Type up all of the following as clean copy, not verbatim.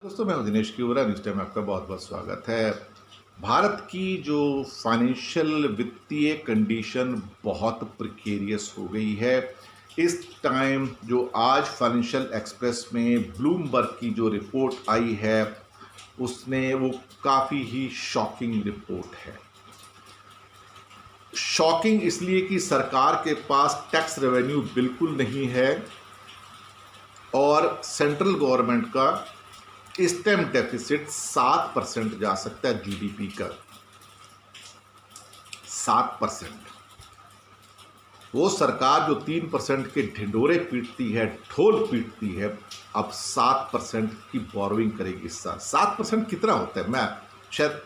दोस्तों, मैं हूं दिनेश क्यूरा। न्यूज़ टाइम में आपका बहुत बहुत स्वागत है। भारत की जो फाइनेंशियल वित्तीय कंडीशन बहुत प्रिकेरियस हो गई है। इस टाइम जो आज फाइनेंशियल एक्सप्रेस में ब्लूमबर्ग की जो रिपोर्ट आई है, उसने वो काफ़ी ही शॉकिंग रिपोर्ट है। शॉकिंग इसलिए कि सरकार के पास टैक्स रेवेन्यू बिल्कुल नहीं है और सेंट्रल गवर्नमेंट का स्टेम डेफिसिट 7% जा सकता है जीडीपी का। 7%। वो सरकार जो 3% के ढिंडोरे पीटती है, ढोल पीटती है, अब 7% की बोरोइंग करेगी इस साल। 7% कितना होता है? मैं शायद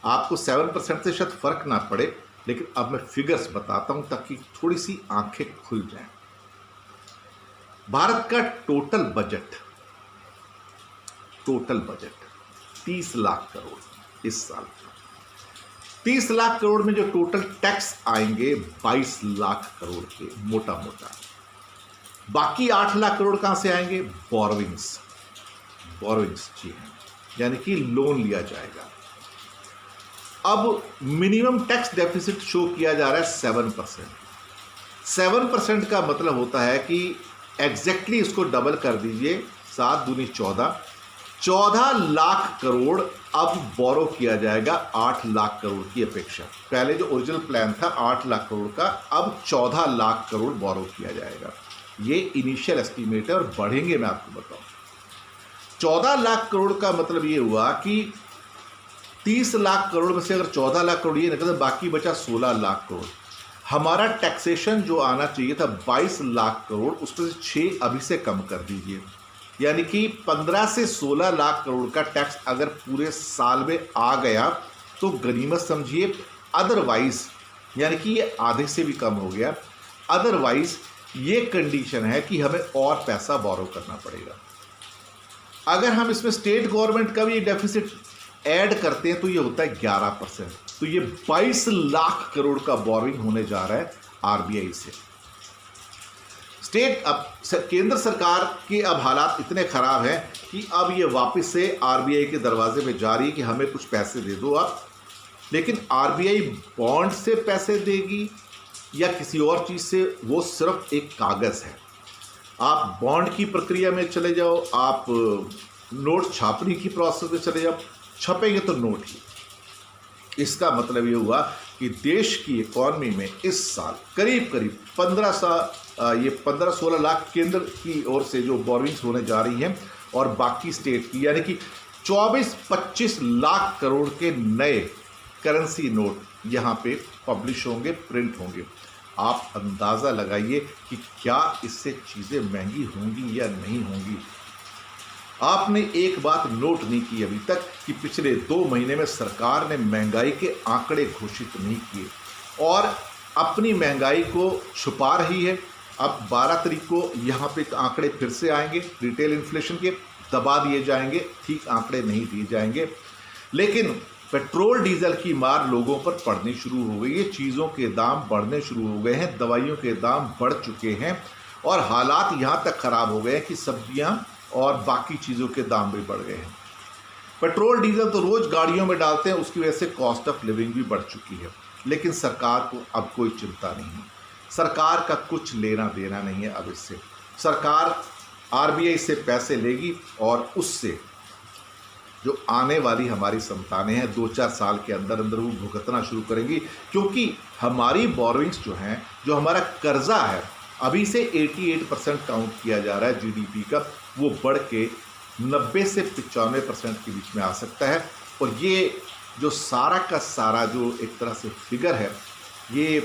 आपको 7% से शायद फर्क ना पड़े, लेकिन अब मैं फिगर्स बताता हूं ताकि थोड़ी सी आंखें खुल जाएं। भारत का टोटल बजट 30 लाख करोड़ इस साल। 30 लाख करोड़ में जो टोटल टैक्स आएंगे 22 लाख करोड़ के, मोटा मोटा। बाकी 8 लाख करोड़ कहां से आएंगे? बोरोविंग्स जी हैं, यानी कि लोन लिया जाएगा। अब मिनिमम टैक्स डेफिसिट शो किया जा रहा है 7%। 7% का मतलब होता है कि एग्जैक्टली इसको डबल कर दीजिए, 7 दूनी 14 लाख करोड़ अब बोरो किया जाएगा 8 लाख करोड़ की अपेक्षा। पहले जो ओरिजिनल प्लान था 8 लाख करोड़ का, अब 14 लाख करोड़ बोरो किया जाएगा। ये इनिशियल एस्टीमेट है और बढ़ेंगे, मैं आपको बताऊं। 14 लाख करोड़ का मतलब ये हुआ कि 30 लाख करोड़ में से अगर 14 लाख करोड़ ये निकल, बाकी बचा 16 लाख करोड़। हमारा टैक्सेशन जो आना चाहिए था 22 लाख करोड़, उसमें से 6 अभी से कम कर दीजिए, यानी कि 15 से 16 लाख करोड़ का टैक्स अगर पूरे साल में आ गया तो गनीमत समझिए। अदरवाइज यानी कि ये आधे से भी कम हो गया। अदरवाइज ये कंडीशन है कि हमें और पैसा बोरो करना पड़ेगा। अगर हम इसमें स्टेट गवर्नमेंट का भी डेफिसिट ऐड करते हैं तो ये होता है 11%। तो ये 22 लाख करोड़ का बोरिंग होने जा रहा है आरबीआई से। केंद्र सरकार के अब हालात इतने खराब हैं कि अब ये वापस से आरबीआई के दरवाजे पे जा रही है कि हमें कुछ पैसे दे दो आप। लेकिन आरबीआई बॉन्ड से पैसे देगी या किसी और चीज़ से, वो सिर्फ एक कागज़ है। आप बॉन्ड की प्रक्रिया में चले जाओ, आप नोट छापने की प्रोसेस में चले जाओ, छपेंगे तो नोट ही। इसका मतलब ये हुआ कि देश की इकॉनमी में इस साल करीब 15-16 लाख केंद्र की ओर से जो बोरिंग्स होने जा रही हैं और बाकी स्टेट की, यानी कि 24-25 लाख करोड़ के नए करेंसी नोट यहाँ पे पब्लिश होंगे, प्रिंट होंगे। आप अंदाज़ा लगाइए कि क्या इससे चीज़ें महंगी होंगी या नहीं होंगी। आपने एक बात नोट नहीं की अभी तक कि पिछले 2 महीने में सरकार ने महंगाई के आंकड़े घोषित नहीं किए और अपनी महंगाई को छुपा रही है। अब 12 तारीख को यहाँ पे आंकड़े फिर से आएंगे, रिटेल इन्फ्लेशन के दबा दिए जाएंगे, ठीक आंकड़े नहीं दिए जाएंगे। लेकिन पेट्रोल डीजल की मार लोगों पर पड़नी शुरू हो गई है, चीज़ों के दाम बढ़ने शुरू हो गए हैं, दवाइयों के दाम बढ़ चुके हैं और हालात यहाँ तक ख़राब हो गए हैं कि सब्जियाँ और बाकी चीज़ों के दाम भी बढ़ गए हैं। पेट्रोल डीजल तो रोज़ गाड़ियों में डालते हैं, उसकी वजह से कॉस्ट ऑफ लिविंग भी बढ़ चुकी है। लेकिन सरकार को अब कोई चिंता नहीं है, सरकार का कुछ लेना देना नहीं है। अब इससे सरकार आरबीआई से पैसे लेगी और उससे जो आने वाली हमारी संतानें हैं 2-4 साल के अंदर अंदर वो भुगतना शुरू करेंगी, क्योंकि हमारी बोरोइंग्स जो हैं, जो हमारा कर्जा है अभी से 88% काउंट किया जा रहा है जीडीपी का, वो बढ़ के 90 से 95% के बीच में आ सकता है। और ये जो सारा का सारा जो एक तरह से फिगर है, ये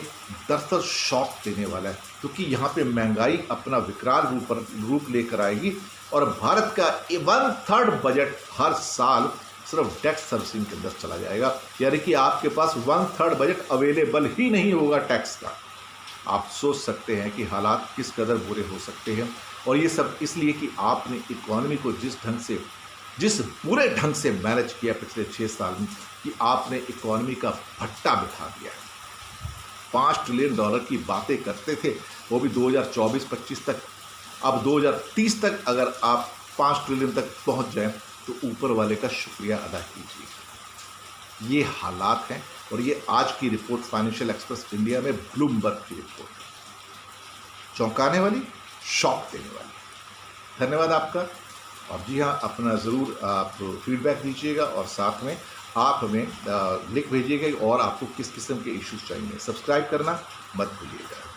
दरअसल शॉक देने वाला है, क्योंकि यहाँ पे महंगाई अपना विकराल रूप लेकर आएगी और भारत का 1/3 बजट हर साल सिर्फ टैक्स सर्विसिंग के अंदर चला जाएगा। यानी कि आपके पास 1/3 बजट अवेलेबल ही नहीं होगा टैक्स का। आप सोच सकते हैं कि हालात किस कदर बुरे हो सकते हैं। और ये सब इसलिए कि आपने इकॉनमी को जिस पूरे ढंग से मैनेज किया पिछले 6 साल में, कि आपने इकॉनमी का भट्टा बिठा दिया है। $5 ट्रिलियन की बातें करते थे, वो भी 2024-25 तक। अब 2030 तक अगर आप 5 ट्रिलियन तक पहुंच जाएं तो ऊपर वाले का शुक्रिया अदा कीजिए। ये हालात हैं और ये आज की रिपोर्ट फाइनेंशियल एक्सप्रेस इंडिया में ब्लूमबर्ग की रिपोर्ट है, चौंकाने वाली, शॉक देने वाली। धन्यवाद आपका। और जी हाँ, अपना ज़रूर आप फीडबैक दीजिएगा और साथ में आप हमें लिंक भेजिएगा और आपको किस किस्म के इश्यूज चाहिए। सब्सक्राइब करना मत भूलिएगा।